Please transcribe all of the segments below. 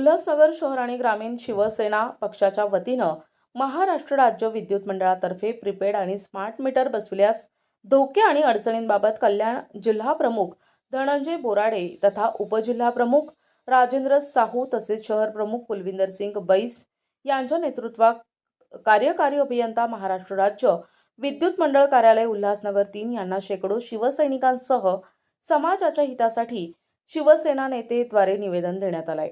उल्हासनगर शहर आणि ग्रामीण शिवसेना पक्षाच्या वतीनं महाराष्ट्र राज्य विद्युत मंडळातर्फे प्रीपेड आणि स्मार्ट मीटर बसविल्यास धोके आणि अडचणींबाबत कल्याण जिल्हा प्रमुख धनंजय बोराडे तथा उपजिल्हा प्रमुख राजेंद्र साहू तसेच शहर प्रमुख कुलविंदर सिंग बैस यांच्या नेतृत्वात कार्यकारी अभियंता महाराष्ट्र राज्य विद्युत मंडळ कार्यालय उल्हासनगर 3 यांना शेकडो शिवसैनिकांसह समाजाच्या हितासाठी शिवसेना नेतेद्वारे निवेदन देण्यात आले.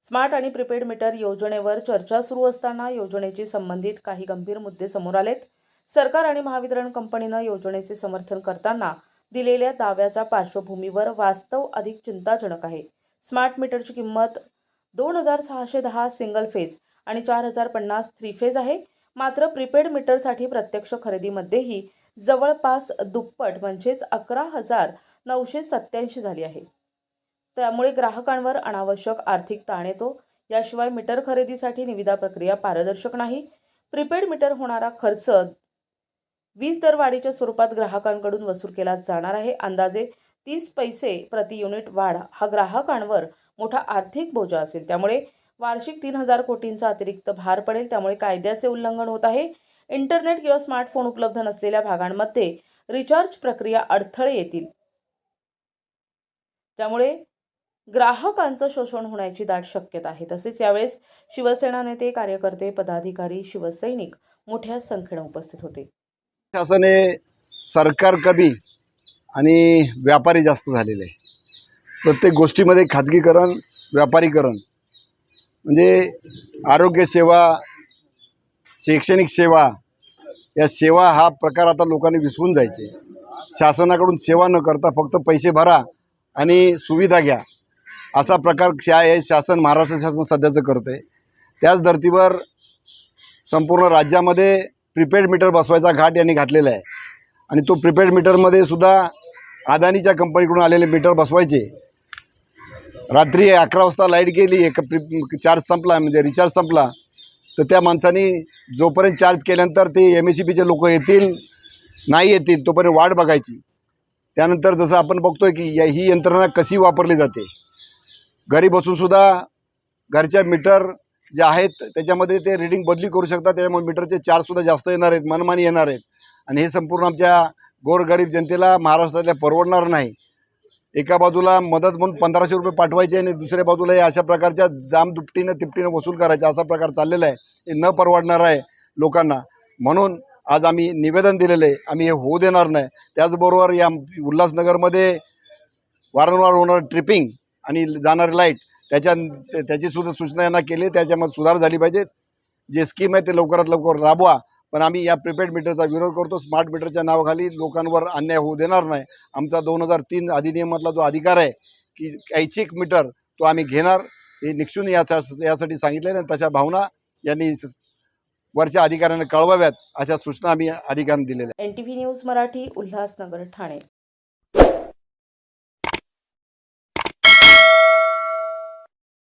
स्मार्ट आणि प्रीपेड मीटर योजनेवर चर्चा सुरू असताना योजनेशी संबंधित काही गंभीर मुद्दे समोर आलेत. सरकार आणि महावितरण कंपनीनं योजनेचे समर्थन करताना दिलेल्या दाव्याच्या पार्श्वभूमीवर वास्तव अधिक चिंताजनक आहे. स्मार्ट मीटरची किंमत 2610 सिंगल फेज आणि 4050 थ्री फेज आहे. मात्र प्रीपेड मीटरसाठी प्रत्यक्ष खरेदीमध्येही जवळपास दुप्पट म्हणजेच 11,987 झाली आहे. त्यामुळे ग्राहकांवर अनावश्यक आर्थिक ताण येतो. याशिवाय मीटर खरेदीसाठी निविदा प्रक्रिया पारदर्शक नाही. प्रीपेड मीटर होणारा खर्च वीज दरवाढीच्या स्वरूपात ग्राहकांकडून वसूल केला जाणार आहे. अंदाजे 30 पैसे प्रति युनिट वाढ हा ग्राहकांवर मोठा आर्थिक बोजा असेल. त्यामुळे वार्षिक 3,000 कोटींचा अतिरिक्त भार पडेल. त्यामुळे कायद्याचे उल्लंघन होत आहे. इंटरनेट किंवा स्मार्टफोन उपलब्ध नसलेल्या भागांमध्ये रिचार्ज प्रक्रिया अडथळे येतील. त्यामुळे ग्राहकांचं शोषण होण्याची दाट शक्यता आहे. तसेच यावेळेस शिवसेना नेते, कार्यकर्ते, पदाधिकारी, शिवसैनिक मोठ्या संख्येने उपस्थित होते. शासने सरकार कमी आणि व्यापारी जास्त झालेले आहे. प्रत्येक गोष्टीमध्ये खाजगीकरण, व्यापारीकरण म्हणजे आरोग्य सेवा, शैक्षणिक सेवा, या सेवा हा प्रकार आता लोकांनी विसरून जायचे. शासनाकडून सेवा न करता फक्त पैसे भरा आणि सुविधा घ्या असा प्रकार हे शासन, महाराष्ट्र शासन सध्याचं करतं आहे. त्याच धर्तीवर संपूर्ण राज्यामध्ये प्रीपेड मीटर बसवायचा घाट यांनी घातलेला आहे. आणि तो प्रीपेड मीटरमध्ये सुद्धा अदानीच्या कंपनीकडून आलेले मीटर बसवायचे. रात्री 11 वाजता लाईट गेली, एक चार्ज संपला म्हणजे रिचार्ज संपला, तर त्या माणसांनी जोपर्यंत चार्ज केल्यानंतर ते MSEBचे लोक येतील नाही येतील तोपर्यंत वाट बघायची. त्यानंतर जसं आपण बघतोय की ही यंत्रणा कशी वापरली जाते. घरी बसूनसुद्धा घरच्या मीटर जे आहेत त्याच्यामध्ये ते रीडिंग बदली करू शकतात. त्याच्यामुळे मीटरचे चार्जसुद्धा जास्त येणार आहेत, मनमानी येणार आहेत. आणि हे संपूर्ण आमच्या गोरगरीब जनतेला महाराष्ट्रातल्या परवडणार नाही. एका बाजूला मदत म्हणून 1500 रुपये पाठवायचे आणि दुसऱ्या बाजूला हे अशा प्रकारच्या दाम दुपटीनं तिपटीनं वसूल करायचा असा प्रकार चाललेला आहे. हे न परवडणार आहे लोकांना. म्हणून आज आम्ही निवेदन दिलेलं आहे. आम्ही हे होऊ देणार नाही. त्याचबरोबर या उल्हासनगरमध्ये वारंवार होणारं ट्रिपिंग आणि जाणारी लाईट त्याची सुद्धा सूचना यांना केली. त्याच्यामध्ये सुधार झाली पाहिजे. जे स्कीम आहे ते लवकरात लवकर राबवा. पण आम्ही या प्रीपेड मीटरचा विरोध करतो. स्मार्ट मीटरच्या नावाखाली लोकांवर अन्याय होऊ देणार नाही. आमचा 2003 अधिनियमातला जो अधिकार आहे की ऐच्छिक मीटर तो आम्ही घेणार हे निक्षून यासाठी सांगितले आणि तशा भावना यांनी वरच्या अधिकाऱ्यांना कळवाव्यात अशा सूचना आम्ही अधिकाऱ्यांना दिलेल्या. NTV news Marathi, Ulhasnagar, Thane.